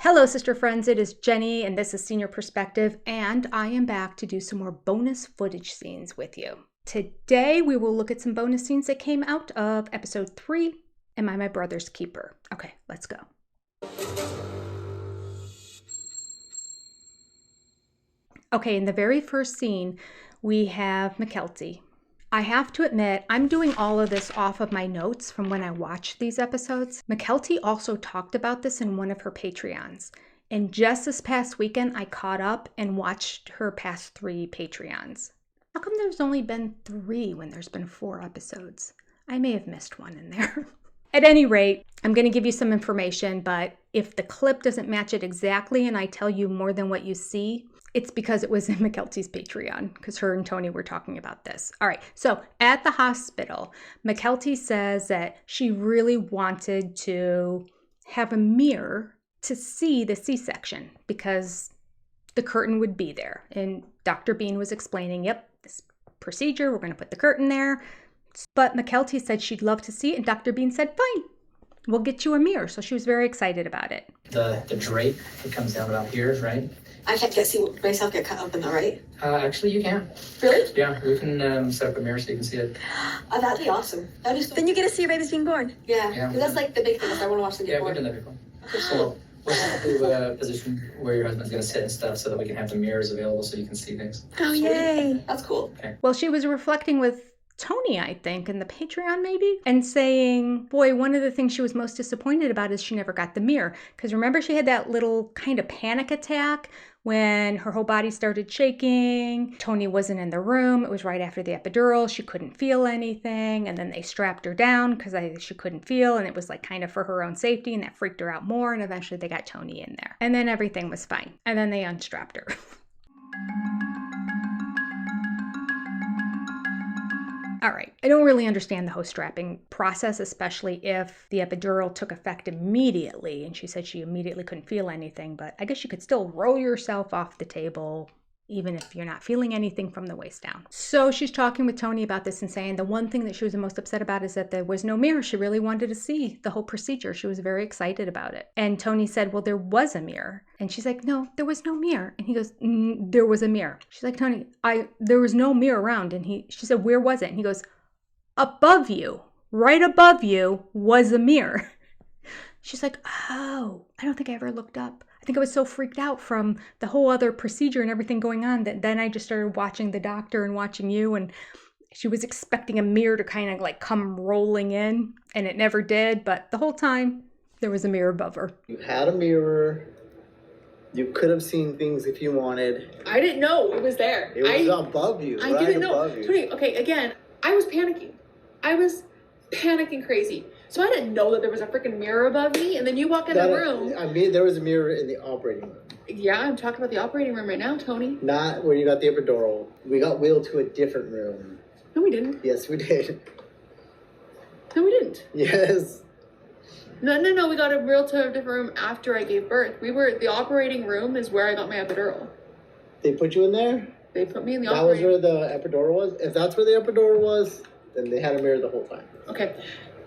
Hello, sister friends. It is Jenny, and this is Senior Perspective, and I am back to do some more bonus footage scenes with you. Today, we will look at some bonus scenes that came out of Episode 3, Am I My Brother's Keeper? Okay, let's go. Okay, in the very first scene, we have McKelty. I have to admit, I'm doing all of this off of my notes from when I watched these episodes. McKelty also talked about this in one of her Patreons. And just this past weekend, I caught up and watched her past 3 Patreons. How come there's only been 3 when there's been 4 episodes? I may have missed one in there. At any rate, I'm going to give you some information, but if the clip doesn't match it exactly and I tell you more than what you see, it's because it was in McKelty's Patreon, because her and Tony were talking about this. All right, so at the hospital, McKelty says that she really wanted to have a mirror to see the C-section because the curtain would be there. And Dr. Bean was explaining, yep, this procedure, we're going to put the curtain there. But McKelty said she'd love to see it, and Dr. Bean said, fine, we'll get you a mirror. So she was very excited about it. The drape, it comes down about here, right? I can't see myself get cut open though, right? Actually, you can. Really? Yeah, we can set up a mirror so you can see it. Oh, that'd be awesome. That'd be so... Then you get to see your babies being born. Yeah, Yeah. because that's like the big thing. Is I want to watch them get Yeah, born. we've done that before. Okay, so we'll have to do a position where your husband's going to sit and stuff so that we can have the mirrors available so you can see things. Oh, yay. That's cool. Okay. Well, she was reflecting with Tony, I think, in the Patreon maybe, and saying, boy, one of the things she was most disappointed about is she never got the mirror. Because remember, she had that little kind of panic attack when her whole body started shaking. Tony wasn't in the room. It was right after the epidural. She couldn't feel anything. And then they strapped her down because she couldn't feel. And it was like kind of for her own safety. And that freaked her out more. And eventually they got Tony in there. And then everything was fine. And then they unstrapped her. All right, I don't really understand the whole strapping process, especially if the epidural took effect immediately, and she said she immediately couldn't feel anything, but I guess you could still roll yourself off the table even if you're not feeling anything from the waist down. So she's talking with Tony about this and saying the one thing that she was the most upset about is that there was no mirror. She really wanted to see the whole procedure. She was very excited about it. And Tony said, well, there was a mirror. And she's like, no, there was no mirror. And he goes, there was a mirror. She's like, Tony, there was no mirror around. And she said, where was it? And he goes, above you, right above you was a mirror. She's like, oh, I don't think I ever looked up. I think I was so freaked out from the whole other procedure and everything going on that then I just started watching the doctor and watching you, and she was expecting a mirror to kind of like come rolling in, and it never did, but the whole time there was a mirror above her. You had a mirror. You could have seen things if you wanted. I didn't know it was there. It was above you. I right didn't know. above you. Tony, okay, again, I was panicking. I was panicking crazy. So I didn't know that there was a freaking mirror above me, and then you walk in the room. I mean, there was a mirror in the operating room. Yeah, I'm talking about the operating room right now, Tony. Not where you got the epidural. We got wheeled to a different room. No, we didn't. Yes, we did. No, we didn't. Yes. No, we got a wheeled to a different room after I gave birth. The operating room is where I got my epidural. They put you in there? They put me in the That operating room. was where the epidural was? If that's where the epidural was, then they had a mirror the whole time. Okay.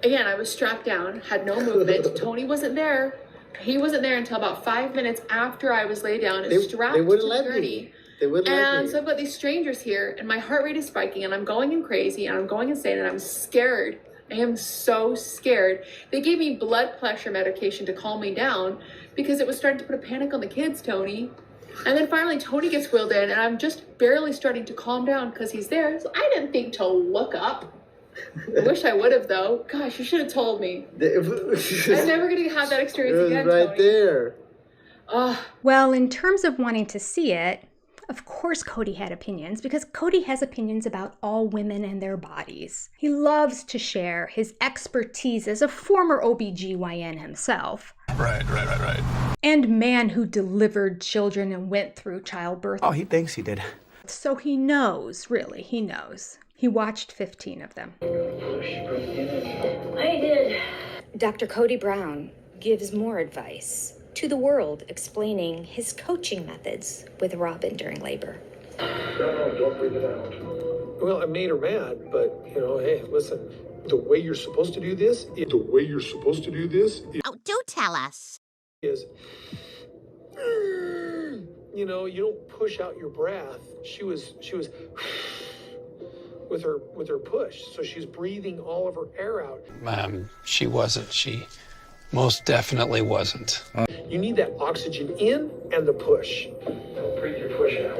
Again, I was strapped down, had no movement. Tony wasn't there. He wasn't there until about 5 minutes after I was laid down and strapped to the gurney. They wouldn't let me. And so I've got these strangers here, and my heart rate is spiking, and I'm going in crazy, and I'm going insane, and I'm scared. I am so scared. They gave me blood pressure medication to calm me down because it was starting to put a panic on the kids, Tony. And then finally, Tony gets wheeled in, and I'm just barely starting to calm down because he's there. So I didn't think to look up. I wish I would have, though. Gosh, you should have told me. I'm never going to have that experience again, right Tony. there. Well, in terms of wanting to see it, of course Cody had opinions, because Cody has opinions about all women and their bodies. He loves to share his expertise as a former OBGYN himself. Right. And man who delivered children and went through childbirth. Oh, he thinks he did. So he knows, really, he knows. He watched 15 of them. I did. Dr. Cody Brown gives more advice to the world, explaining his coaching methods with Robin during labor. No, don't bring it out. Well, I made her mad, but, hey, listen, the way you're supposed to do this is... Oh, do tell us. is you know, you don't push out your breath. She was with her push. So she's breathing all of her air out. She wasn't. She most definitely wasn't. You need that oxygen in and the push. Breathe your push out.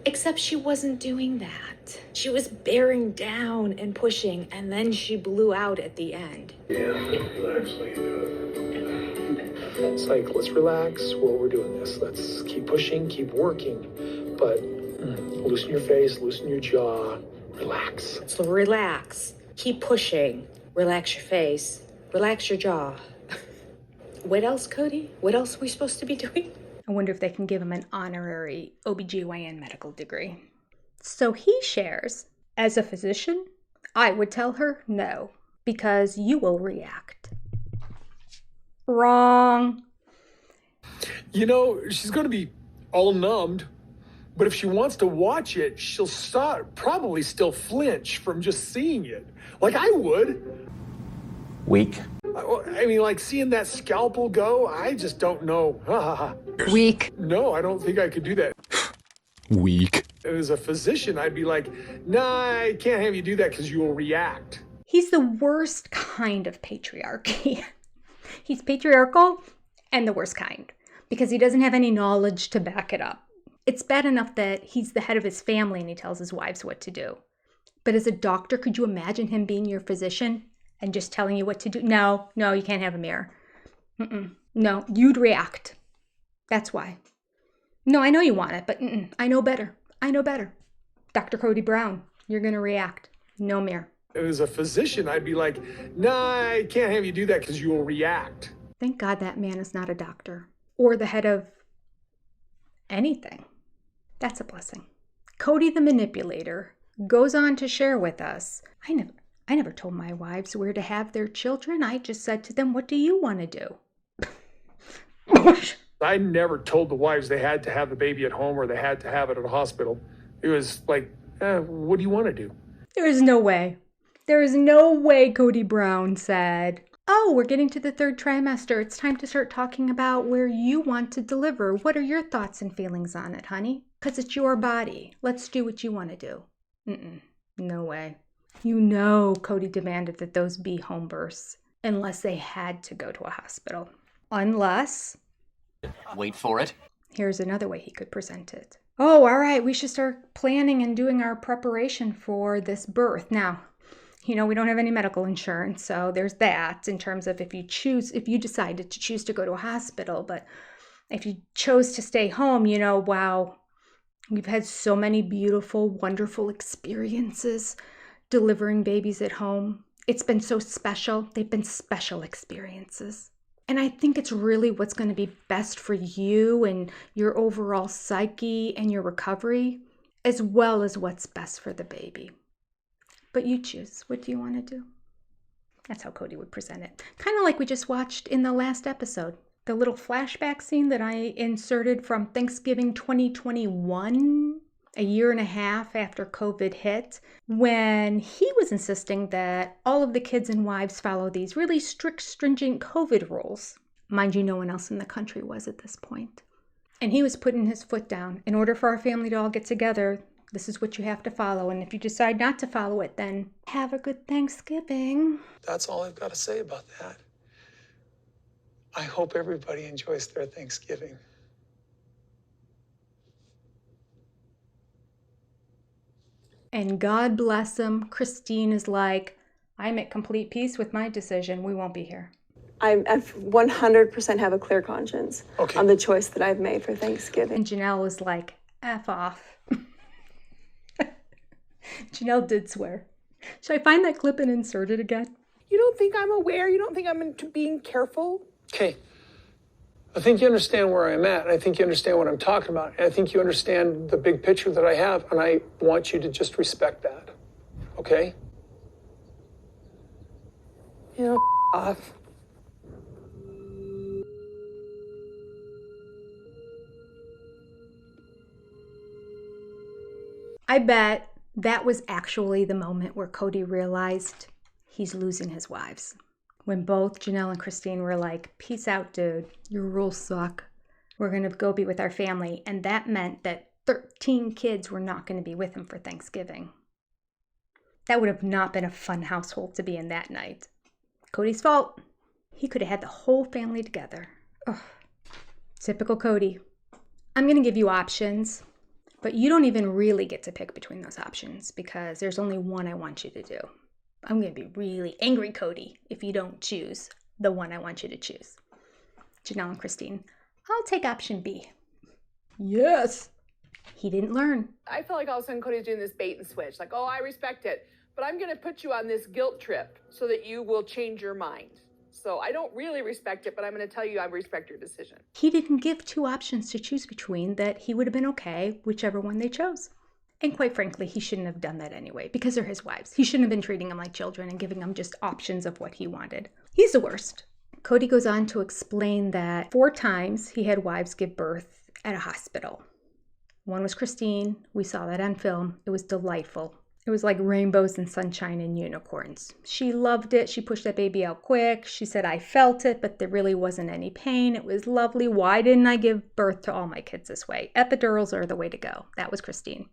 Except she wasn't doing that. She was bearing down and pushing, and then she blew out at the end. Yeah, relax while you do it. It's like, let's relax while we're doing this. Let's keep pushing, keep working. But loosen your face, loosen your jaw, relax. So relax. Keep pushing. Relax your face. Relax your jaw. What else, Cody? What else are we supposed to be doing? I wonder if they can give him an honorary OBGYN medical degree. So he shares, as a physician, I would tell her no, because you will react. Wrong. You know, she's going to be all numbed, but if she wants to watch it, she'll probably still flinch from just seeing it. Like I would. Weak. I mean, like seeing that scalpel go, I just don't know. Weak. No, I don't think I could do that. Weak. As a physician, I'd be like, nah, I can't have you do that because you will react. He's the worst kind of patriarchy. He's patriarchal and the worst kind because he doesn't have any knowledge to back it up. It's bad enough that he's the head of his family and he tells his wives what to do. But as a doctor, could you imagine him being your physician and just telling you what to do? No, you can't have a mirror. No, you'd react. That's why. No, I know you want it, but I know better. Dr. Cody Brown, you're going to react. No mirror. As a physician, I'd be like, nah, I can't have you do that because you will react. Thank God that man is not a doctor or the head of anything. That's a blessing. Cody the manipulator goes on to share with us, I never told my wives where to have their children. I just said to them, what do you want to do? I never told the wives they had to have the baby at home or they had to have it at a hospital. It was like, what do you want to do? There is no way. There is no way Cody Brown said, oh, we're getting to the third trimester. It's time to start talking about where you want to deliver. What are your thoughts and feelings on it, honey? Because it's your body. Let's do what you want to do. No way. You know Cody demanded that those be home births unless they had to go to a hospital. Unless... Wait for it. Here's another way he could present it. Oh, all right, we should start planning and doing our preparation for this birth. Now, you know, we don't have any medical insurance, so there's that in terms of if you decided to choose to go to a hospital, but if you chose to stay home, you know, wow, we've had so many beautiful, wonderful experiences delivering babies at home. It's been so special. They've been special experiences. And I think it's really what's going to be best for you and your overall psyche and your recovery, as well as what's best for the baby. But you choose. What do you want to do? That's how Cody would present it. Kind of like we just watched in the last episode. The little flashback scene that I inserted from Thanksgiving 2021, a year and a half after COVID hit, when he was insisting that all of the kids and wives follow these really strict, stringent COVID rules. Mind you, no one else in the country was at this point. And he was putting his foot down. In order for our family to all get together, this is what you have to follow. And if you decide not to follow it, then have a good Thanksgiving. That's all I've got to say about that. I hope everybody enjoys their Thanksgiving. And God bless him, Christine is like, I'm at complete peace with my decision. We won't be here. I 100% have a clear conscience on the choice that I've made for Thanksgiving. And Janelle was like, F off. Janelle did swear. Should I find that clip and insert it again? You don't think I'm aware? You don't think I'm into being careful? Okay. I think you understand where I'm at. I think you understand what I'm talking about. And I think you understand the big picture that I have. And I want you to just respect that. Okay? You know, off. I bet that was actually the moment where Cody realized he's losing his wives. when both Janelle and Christine were like, peace out, dude. Your rules suck. We're going to go be with our family. And that meant that 13 kids were not going to be with him for Thanksgiving. That would have not been a fun household to be in that night. Cody's fault. He could have had the whole family together. Ugh. Typical Cody. I'm going to give you options, but you don't even really get to pick between those options because there's only one I want you to do. I'm going to be really angry, Cody, if you don't choose the one I want you to choose. Janelle and Christine, I'll take option B. Yes. He didn't learn. I feel like all of a sudden Cody's doing this bait and switch. Like, oh, I respect it, but I'm going to put you on this guilt trip so that you will change your mind. So I don't really respect it, but I'm going to tell you I respect your decision. He didn't give two options to choose between that he would have been okay, whichever one they chose. And quite frankly, he shouldn't have done that anyway, because they're his wives. He shouldn't have been treating them like children and giving them just options of what he wanted. He's the worst. Cody goes on to explain that 4 times he had wives give birth at a hospital. One was Christine. We saw that on film. It was delightful. It was like rainbows and sunshine and unicorns. She loved it. She pushed that baby out quick. She said, I felt it, but there really wasn't any pain. It was lovely. Why didn't I give birth to all my kids this way? Epidurals are the way to go. That was Christine.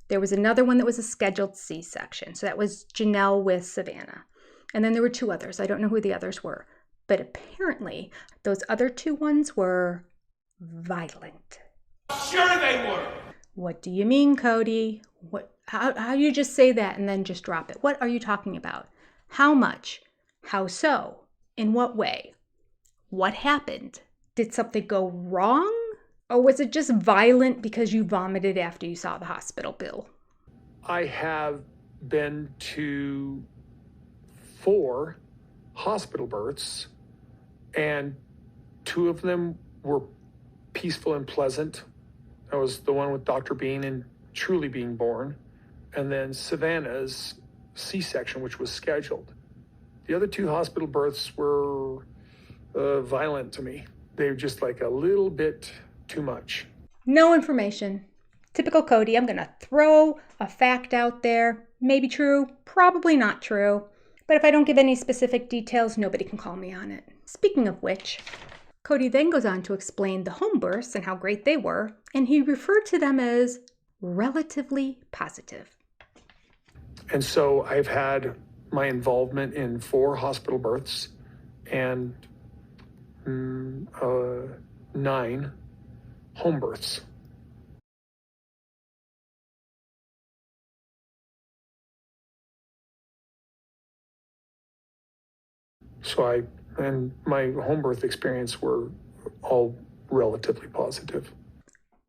There was another one that was a scheduled C-section. So that was Janelle with Savannah. And then there were 2 others. I don't know who the others were. But apparently, those other 2 ones were violent. Sure they were. What do you mean, Cody? How you just say that and then just drop it? What are you talking about? How much? How so? In what way? What happened? Did something go wrong? Or was it just violent because you vomited after you saw the hospital bill? I have been to 4 hospital births, and 2 of them were peaceful and pleasant. That was the one with Dr. Bean and Truly being born, and then Savannah's C-section, which was scheduled. The other 2 hospital births were violent to me. They were just like a little bit too much. No information. Typical Cody. I'm going to throw a fact out there. Maybe true, probably not true. But if I don't give any specific details, nobody can call me on it. Speaking of which, Cody then goes on to explain the home births and how great they were, and he referred to them as relatively positive. And so I've had my involvement in 4 hospital births and 9 home births. So my home birth experience were all relatively positive.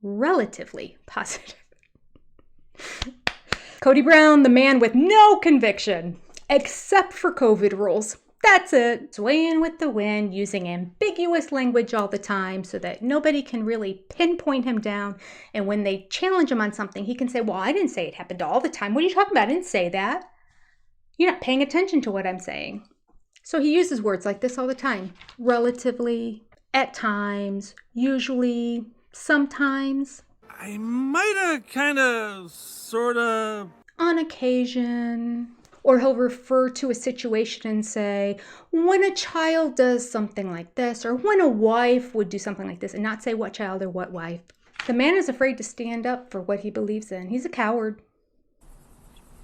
Relatively positive. Cody Brown, the man with no conviction, except for COVID rules. That's it. Swaying with the wind, using ambiguous language all the time so that nobody can really pinpoint him down. And when they challenge him on something, he can say, well, I didn't say it happened all the time. What are you talking about? I didn't say that. You're not paying attention to what I'm saying. So he uses words like this all the time. Relatively, at times, usually, sometimes. I might have kind of, sort of. On occasion. Or he'll refer to a situation and say, when a child does something like this, or when a wife would do something like this, and not say what child or what wife. The man is afraid to stand up for what he believes in. He's a coward.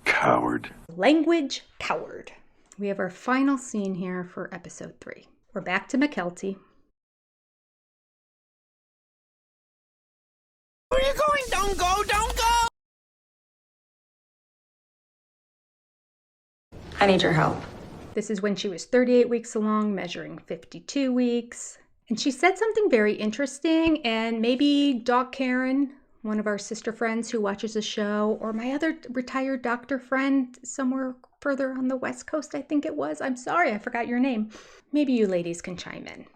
Coward. Language coward. We have our final scene here for episode 3. We're back to McKelty. Where are you going? Don't go, don't go! I need your help. This is when she was 38 weeks along, measuring 52 weeks. And she said something very interesting, and maybe Doc Karen, one of our sister friends who watches the show, or my other retired doctor friend somewhere further on the West Coast, I think it was. I'm sorry, I forgot your name. Maybe you ladies can chime in.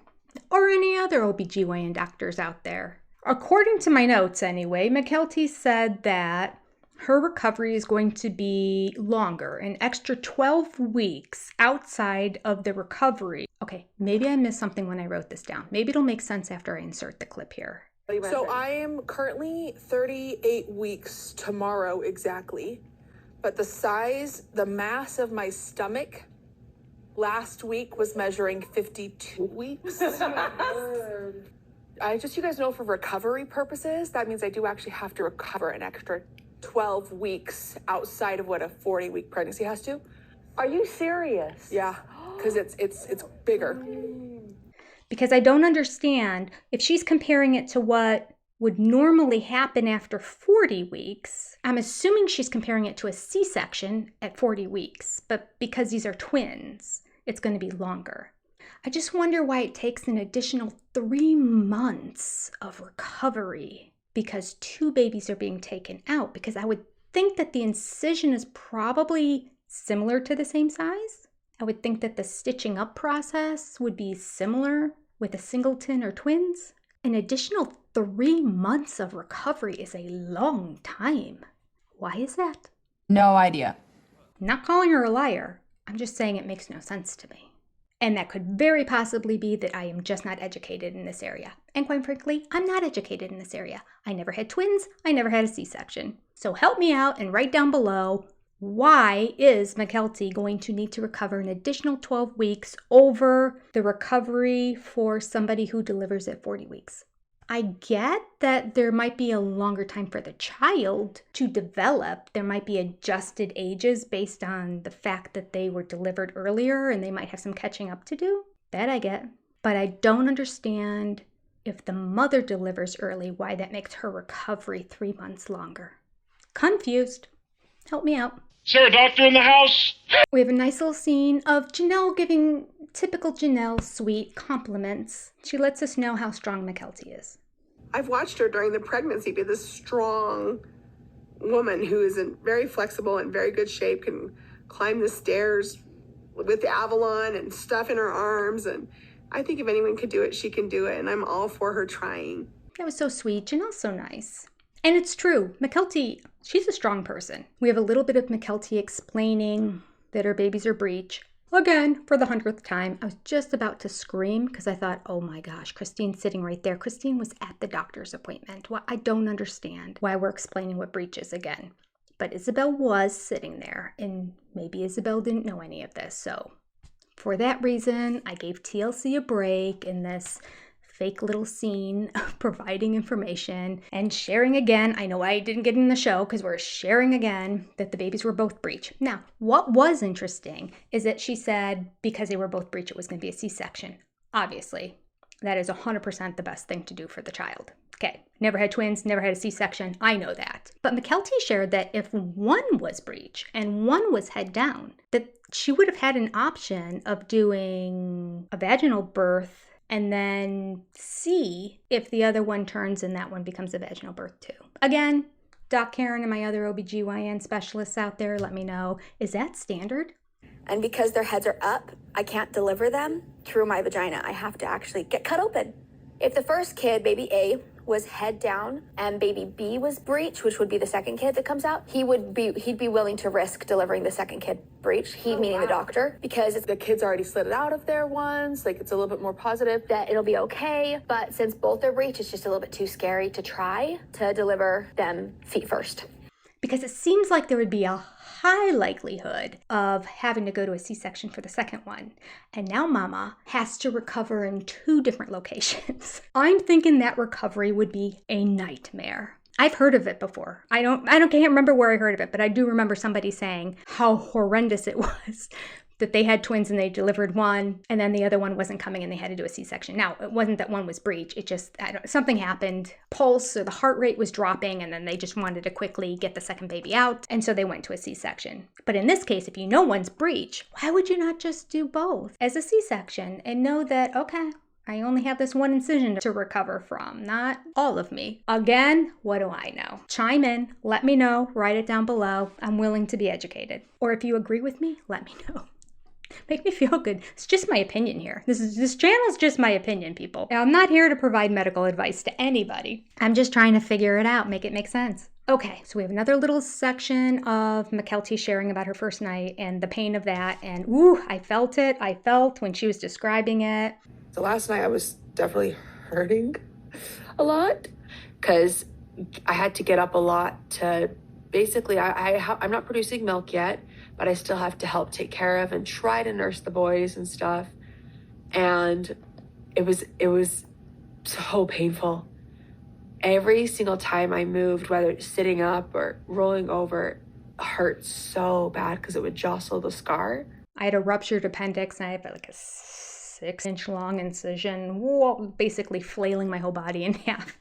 Or any other OBGYN doctors out there. According to my notes anyway, McKelty said that her recovery is going to be longer, an extra 12 weeks outside of the recovery. Okay, maybe I missed something when I wrote this down. Maybe it'll make sense after I insert the clip here. So I am currently 38 weeks tomorrow exactly, but the mass of my stomach last week was measuring 52 weeks. You guys know, for recovery purposes, that means I do actually have to recover an extra 12 weeks outside of what a 40-week pregnancy has to. Are you serious? Yeah, because it's bigger. Because I don't understand, if she's comparing it to what would normally happen after 40 weeks, I'm assuming she's comparing it to a C-section at 40 weeks, but because these are twins, it's going to be longer. I just wonder why it takes an additional 3 months of recovery because 2 babies are being taken out, because I would think that the incision is probably similar to the same size. I would think that the stitching up process would be similar with a singleton or twins. An additional 3 months of recovery is a long time. Why is that? No idea. I'm not calling her a liar. I'm just saying it makes no sense to me. And that could very possibly be that I am just not educated in this area. And quite frankly, I'm not educated in this area. I never had twins. I never had a C-section. So help me out and write down below, why is Mykelti going to need to recover an additional 12 weeks over the recovery for somebody who delivers at 40 weeks? I get that there might be a longer time for the child to develop. There might be adjusted ages based on the fact that they were delivered earlier and they might have some catching up to do. That I get. But I don't understand, if the mother delivers early, why that makes her recovery 3 months longer. Confused. Help me out. Is there a doctor in the house? We have a nice little scene of Janelle giving typical Janelle sweet compliments. She lets us know how strong Mykelti is. I've watched her during the pregnancy be this strong woman who is very flexible and very good shape, can climb the stairs with the Avalon and stuff in her arms. And I think if anyone could do it, she can do it. And I'm all for her trying. That was so sweet. Janelle's so nice. And it's true. Mykelti, she's a strong person. We have a little bit of Mykelti explaining that her babies are breech. Again, for the 100th time, I was just about to scream because I thought, oh my gosh, Christine's sitting right there. Christine was at the doctor's appointment. Well, I don't understand why we're explaining what breech is again. But Isabel was sitting there, and maybe Isabel didn't know any of this. So for that reason, I gave TLC a break in this fake little scene of providing information and sharing again. I know I didn't get in the show because we're sharing again that the babies were both breech. Now, what was interesting is that she said because they were both breech, it was going to be a C-section. Obviously, that is 100% the best thing to do for the child. Okay, never had twins, never had a C-section. I know that. But Mykelti shared that if one was breech and one was head down, that she would have had an option of doing a vaginal birth and then see if the other one turns and that one becomes a vaginal birth too. Again, Doc Karen and my other OBGYN specialists out there, let me know, is that standard? And because their heads are up, I can't deliver them through my vagina. I have to actually get cut open. If the first kid, baby A, was head down and baby B was breech, which would be the second kid that comes out, he'd be willing to risk delivering the second kid breech, meaning the doctor, because the kid's already slid it out of there once, like it's a little bit more positive. That it'll be okay, but since both are breech, it's just a little bit too scary to try to deliver them feet first. Because it seems like there would be a high likelihood of having to go to a C-section for the second one. And now Mama has to recover in 2 different locations. I'm thinking that recovery would be a nightmare. I've heard of it before. I can't remember where I heard of it, but I do remember somebody saying how horrendous it was that they had twins and they delivered one and then the other one wasn't coming and they had to do a C-section. Now, it wasn't that one was breech. It just, something happened. Pulse or the heart rate was dropping and then they just wanted to quickly get the second baby out. And so they went to a C-section. But in this case, if you know one's breech, why would you not just do both as a C-section and know that, okay, I only have this one incision to recover from, not all of me. Again, what do I know? Chime in, let me know, write it down below. I'm willing to be educated. Or if you agree with me, let me know. Make me feel good. It's just my opinion here. This channel's just my opinion, people. I'm not here to provide medical advice to anybody. I'm just trying to figure it out, make it make sense. Okay, so we have another little section of Mykelti sharing about her first night and the pain of that. And ooh, I felt it. I felt when she was describing it. So last night I was definitely hurting a lot because I had to get up a lot to basically, I'm not producing milk yet. but I still have to help take care of and try to nurse the boys and stuff. And it was so painful. Every single time I moved, whether it's sitting up or rolling over, it hurt so bad because it would jostle the scar. I had a ruptured appendix and I had like a 6-inch long incision, basically flailing my whole body in half.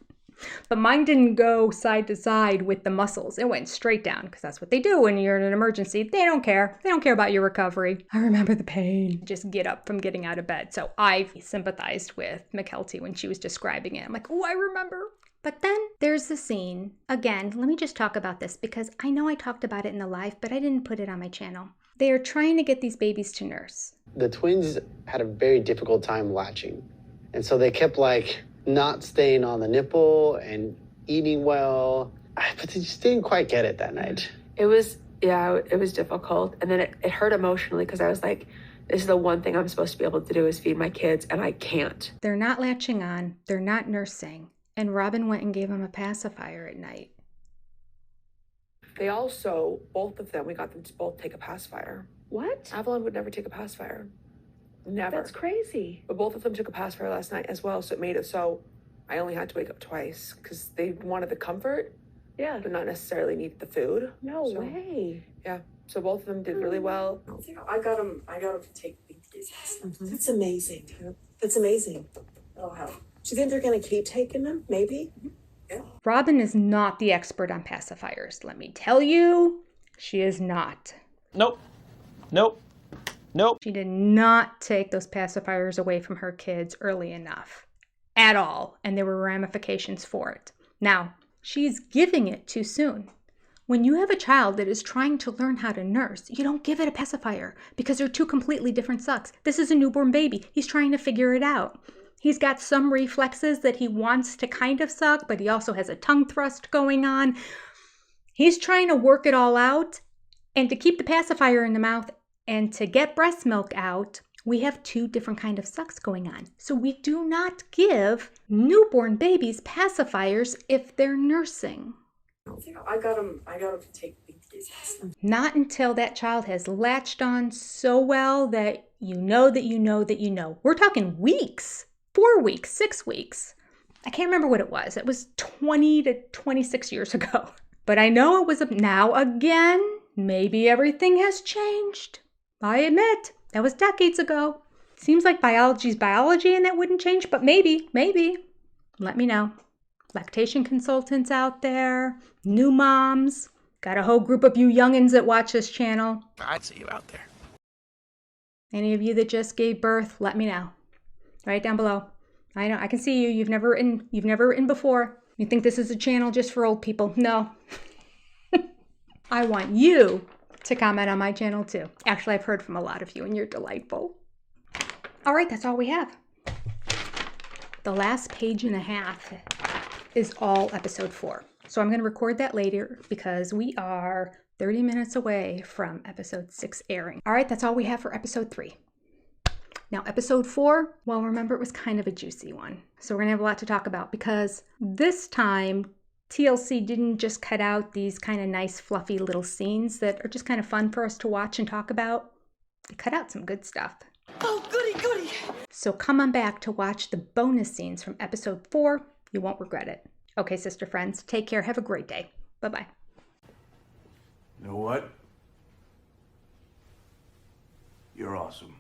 But mine didn't go side to side with the muscles. It went straight down because that's what they do when you're in an emergency. They don't care. They don't care about your recovery. I remember the pain. Just get up from getting out of bed. So I sympathized with McKelty when she was describing it. I'm like, oh, I remember. But then there's the scene. Again, let me just talk about this because I know I talked about it in the live, but I didn't put it on my channel. They are trying to get these babies to nurse. The twins had a very difficult time latching. And so they kept not staying on the nipple and eating well, but they just didn't quite get it that night. It was difficult. And then it hurt emotionally because I was like, this is the one thing I'm supposed to be able to do is feed my kids, and I can't. They're not latching on. They're not nursing. And Robin went and gave them a pacifier at night. They also, both of them, we got them to both take a pacifier. What? Avalon would never take a pacifier. Never. That's crazy. But both of them took a pacifier last night as well, so it made it so I only had to wake up twice because they wanted the comfort, Yeah. but not necessarily need the food. No way. Yeah. So both of them did really well. I got them to take these. That's amazing. That's amazing. Oh, how? Do you think they're going to keep taking them? Maybe? Yeah. Robin is not the expert on pacifiers. Let me tell you, she is not. Nope. She did not take those pacifiers away from her kids early enough at all. And there were ramifications for it. Now, she's giving it too soon. When you have a child that is trying to learn how to nurse, you don't give it a pacifier because they're two completely different sucks. This is a newborn baby. He's trying to figure it out. He's got some reflexes that he wants to kind of suck, but he also has a tongue thrust going on. He's trying to work it all out. And to keep the pacifier in the mouth and to get breast milk out, we have two different kind of sucks going on. So we do not give newborn babies pacifiers if they're nursing. I got them to take these. Not until that child has latched on so well that you know that you know that you know. We're talking weeks, 4 weeks, 6 weeks. I can't remember what it was. It was 20 to 26 years ago. But I know it was now again. Maybe everything has changed. I admit, that was decades ago. Seems like biology's biology and that wouldn't change, but maybe. Let me know. Lactation consultants out there, new moms, got a whole group of you youngins that watch this channel. I'd see you out there. Any of you that just gave birth, let me know. Right down below. I know, I can see you. You've never written before. You think this is a channel just for old people. No. I want you to comment on my channel too. Actually, I've heard from a lot of you and you're delightful. All right, that's all we have. The last page and a half is all episode 4. So I'm going to record that later because we are 30 minutes away from episode 6 airing. All right, that's all we have for episode 3. Now, episode 4, well, remember, it was kind of a juicy one. So we're going to have a lot to talk about because this time TLC didn't just cut out these kind of nice, fluffy little scenes that are just kind of fun for us to watch and talk about. They cut out some good stuff. Oh, goody. So come on back to watch the bonus scenes from episode 4. You won't regret it. Okay, sister friends, take care. Have a great day. Bye-bye. You know what? You're awesome.